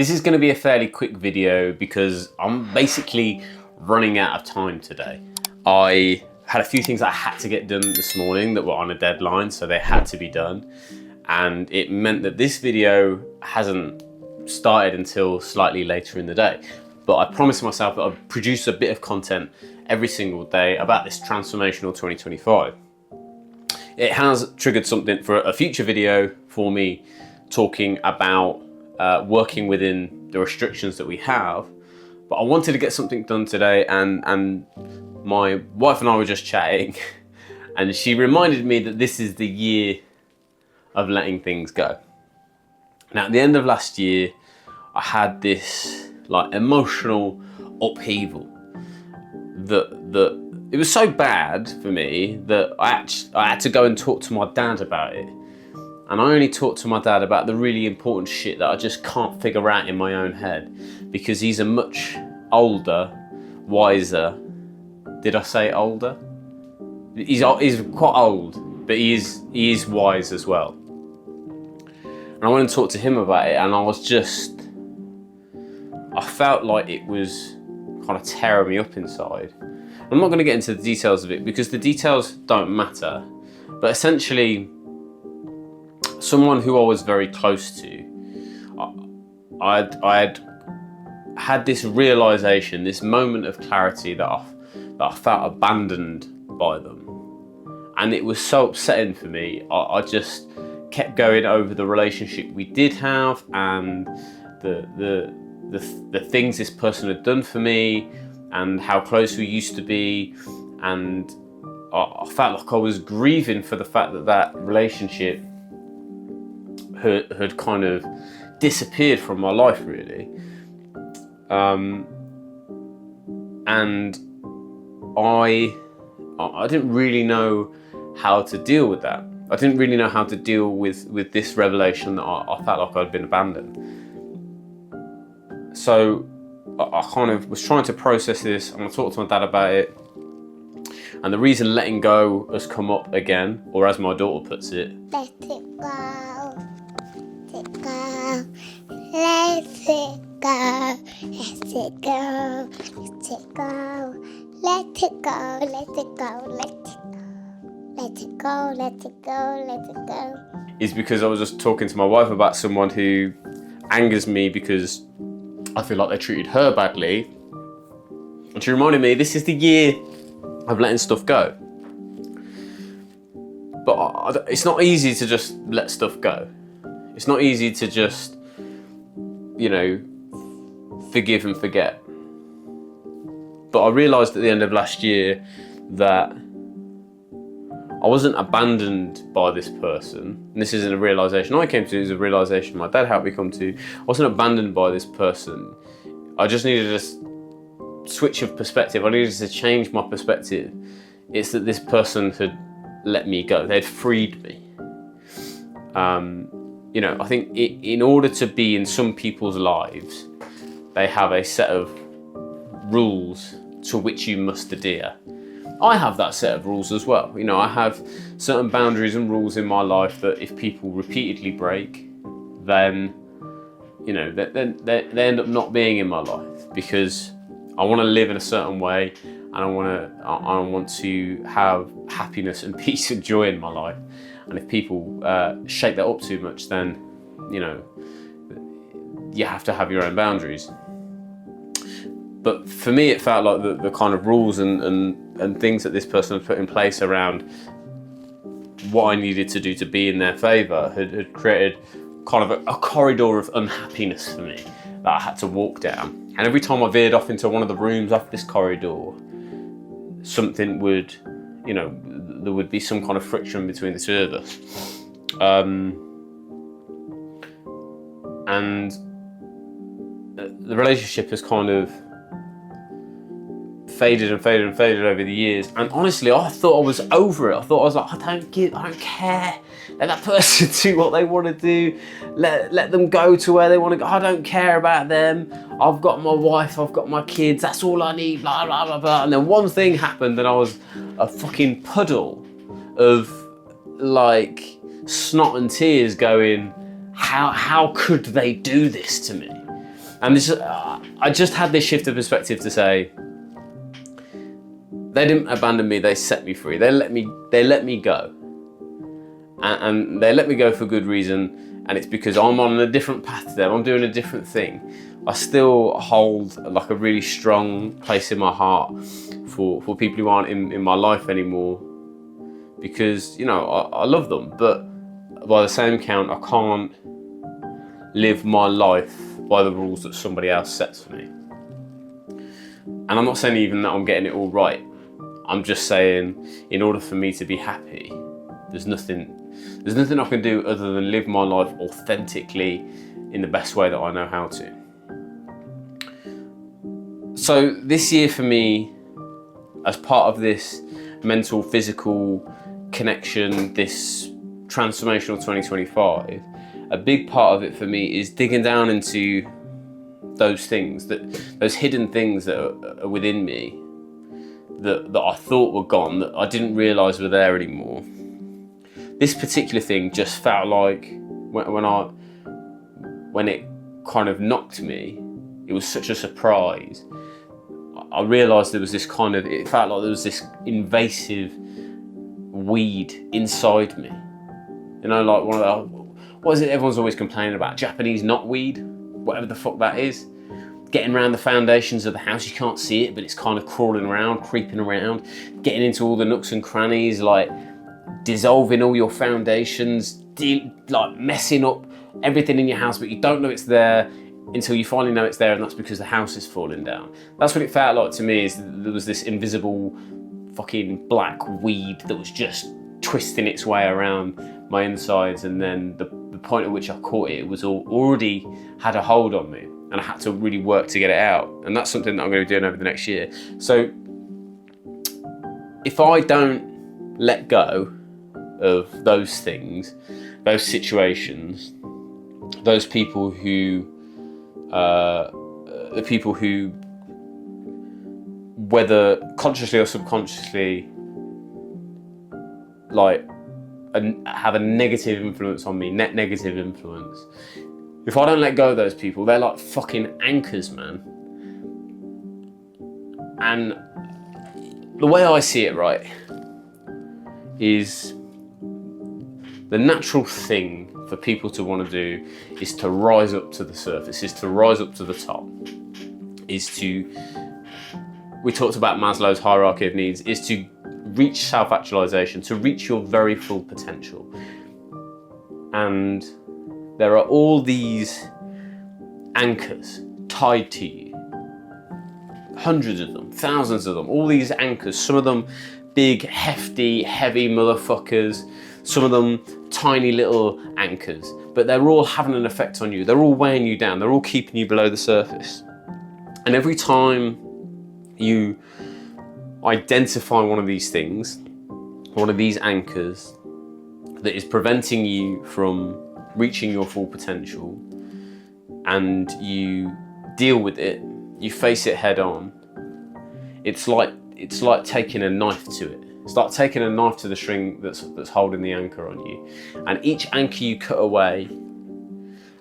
This is going to be a fairly quick video because I'm basically running out of time today. I had a few things I had to get done this morning that were on a deadline, so they had to be done. And it meant that this video hasn't started until slightly later in the day. But I promised myself that I'd produce a bit of content every single day about this transformational 2025. It has triggered something for a future video for me talking about working within the restrictions that we have. But I wanted to get something done today, and my wife and I were just chatting and she reminded me that this is the year of letting things go. Now, at the end of last year, I had this like emotional upheaval that it was so bad for me that I had to go and talk to my dad about it. And I only talked to my dad about the really important shit that I just can't figure out in my own head, because he's a much older, wiser. Did I say older? He's quite old, but he is wise as well. And I went and talked to him about it, and I felt like it was kind of tearing me up inside. I'm not going to get into the details of it because the details don't matter, but essentially, someone who I was very close to, I had this realization, this moment of clarity that I felt abandoned by them, and it was so upsetting for me. I just kept going over the relationship we did have and the things this person had done for me and how close we used to be, and I felt like I was grieving for the fact that that relationship had kind of disappeared from my life, really. And I didn't really know how to deal with that. I didn't really know how to deal with this revelation that I felt like I'd been abandoned. So I kind of was trying to process this, and I talked to my dad about it. And the reason letting go has come up again, or as my daughter puts it, let it go, let it go, let it go, let it go, let it go, let it go, let it go, let it go, let it go, let it go, let it go. Is because I was just talking to my wife about someone who angers me because I feel like they treated her badly. And she reminded me, this is the year of letting stuff go. But it's not easy to just let stuff go. It's not easy to just, forgive and forget. But I realised at the end of last year that I wasn't abandoned by this person. And this isn't a realisation I came to, it was a realisation my dad helped me come to. I wasn't abandoned by this person. I just needed a switch of perspective. I needed to change my perspective. It's that this person had let me go. They'd freed me. I think in order to be in some people's lives, they have a set of rules to which you must adhere. I have that set of rules as well. I have certain boundaries and rules in my life that if people repeatedly break, then, they end up not being in my life, because I want to live in a certain way, and I want to have happiness and peace and joy in my life. And if people shake that up too much, then, you have to have your own boundaries. But for me, it felt like the kind of rules and things that this person had put in place around what I needed to do to be in their favour had created kind of a corridor of unhappiness for me that I had to walk down. And every time I veered off into one of the rooms off this corridor, something would, there would be some kind of friction between the two of us. And the relationship has kind of faded and faded and faded over the years. And honestly, I thought I was over it. I was like, I don't care. Let that person do what they want to do. Let them go to where they want to go. I don't care about them. I've got my wife, I've got my kids. That's all I need, blah, blah, blah, blah. And then one thing happened and I was a fucking puddle of like snot and tears going, how could they do this to me? And this, I just had this shift of perspective to say, they didn't abandon me, they set me free. They let me go. And they let me go for good reason, and it's because I'm on a different path to them. I'm doing a different thing. I still hold like a really strong place in my heart for people who aren't in my life anymore, because, you know, I love them, but by the same count, I can't live my life by the rules that somebody else sets for me. And I'm not saying even that I'm getting it all right. I'm just saying, in order for me to be happy, there's nothing I can do other than live my life authentically in the best way that I know how to. So this year for me, as part of this mental, physical connection, this transformational 2025, a big part of it for me is digging down into those things, those hidden things that are within me, that I thought were gone, that I didn't realise were there anymore. This particular thing just felt like when it kind of knocked me, it was such a surprise. I realised there was this kind of, it felt like there was this invasive weed inside me. You know, like one of the, what is it everyone's always complaining about? Japanese knotweed, whatever the fuck that is. Getting around the foundations of the house, you can't see it, but it's kind of crawling around, creeping around, getting into all the nooks and crannies, like dissolving all your foundations, like messing up everything in your house, but you don't know it's there until you finally know it's there, and that's because the house is falling down. That's what it felt like to me, is there was this invisible fucking black weed that was just twisting its way around my insides, and then the point at which I caught it, it was already had a hold on me, and I had to really work to get it out. And that's something that I'm going to be doing over the next year. So if I don't let go of those things, those situations, those people who, the people who, whether consciously or subconsciously, like, have a negative influence on me, net negative influence. If I don't let go of those people, they're like fucking anchors, man. And the way I see it, right, is the natural thing for people to want to do is to rise up to the surface, is to rise up to the top, is to, we talked about Maslow's hierarchy of needs, is to reach self-actualization, to reach your very full potential. And there are all these anchors tied to you, hundreds of them, thousands of them, all these anchors, some of them big, hefty, heavy motherfuckers, some of them tiny little anchors, but they're all having an effect on you. They're all weighing you down. They're all keeping you below the surface. And every time you identify one of these things, one of these anchors that is preventing you from reaching your full potential, and you deal with it, you face it head on, it's like taking a knife to it. It's like taking a knife to the string that's holding the anchor on you. And each anchor you cut away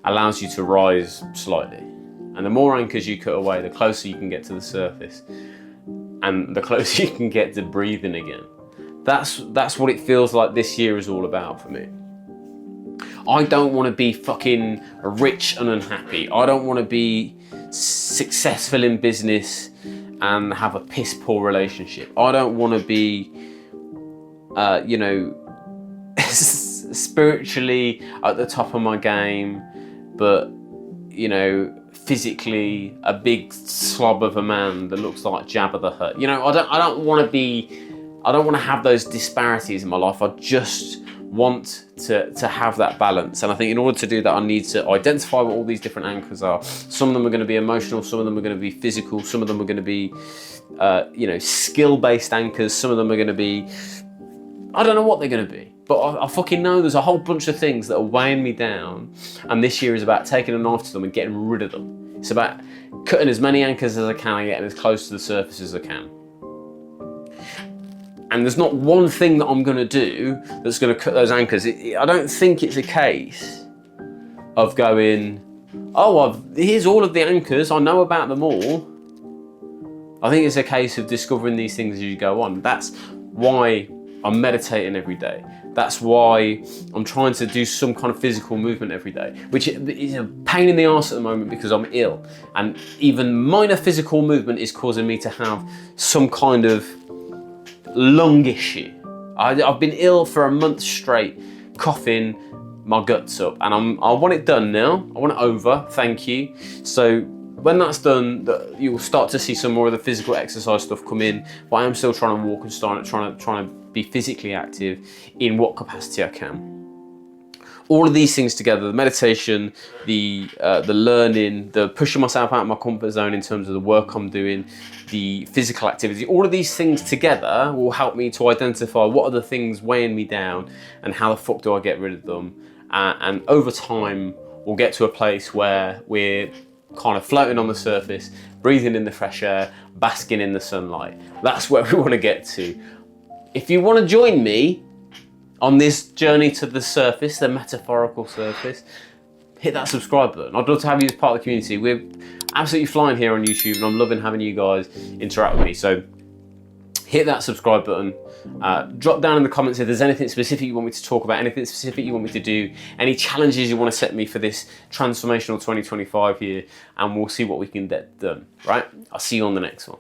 allows you to rise slightly. And the more anchors you cut away, the closer you can get to the surface, and the closer you can get to breathing again. That's what it feels like this year is all about for me. I don't want to be fucking rich and unhappy. I don't want to be successful in business and have a piss poor relationship. I don't want to be, spiritually at the top of my game, but, physically a big slob of a man that looks like Jabba the Hutt. I don't want to have those disparities in my life. I just want to have that balance. And I think in order to do that, I need to identify what all these different anchors are. Some of them are going to be emotional, some of them are going to be physical, some of them are going to be skill-based anchors, some of them are going to be, I don't know what they're going to be, but I fucking know there's a whole bunch of things that are weighing me down, and this year is about taking a knife to them and getting rid of them. It's about cutting as many anchors as I can and getting as close to the surface as I can. And there's not one thing that I'm going to do that's going to cut those anchors. I don't think it's a case of going, oh, here's all of the anchors, I know about them all. I think it's a case of discovering these things as you go on. That's why I'm meditating every day. That's why I'm trying to do some kind of physical movement every day, which is a pain in the arse at the moment because I'm ill. And even minor physical movement is causing me to have some kind of lung issue. I've been ill for a month straight, coughing my guts up, and I want it done now. I want it over, thank you. So when that's done, you'll start to see some more of the physical exercise stuff come in, but I am still trying to walk and trying to be physically active in what capacity I can. All of these things together, the meditation, the learning, the pushing myself out of my comfort zone in terms of the work I'm doing, the physical activity, all of these things together will help me to identify what are the things weighing me down and how the fuck do I get rid of them. And over time, we'll get to a place where we're kind of floating on the surface, breathing in the fresh air, basking in the sunlight. That's where we want to get to. If you want to join me on this journey to the surface, the metaphorical surface, hit that subscribe button. I'd love to have you as part of the community. We're absolutely flying here on YouTube, and I'm loving having you guys interact with me. So hit that subscribe button. Drop down in the comments if there's anything specific you want me to talk about, anything specific you want me to do, any challenges you want to set me for this transformational 2025 year, and we'll see what we can get done, right? I'll see you on the next one.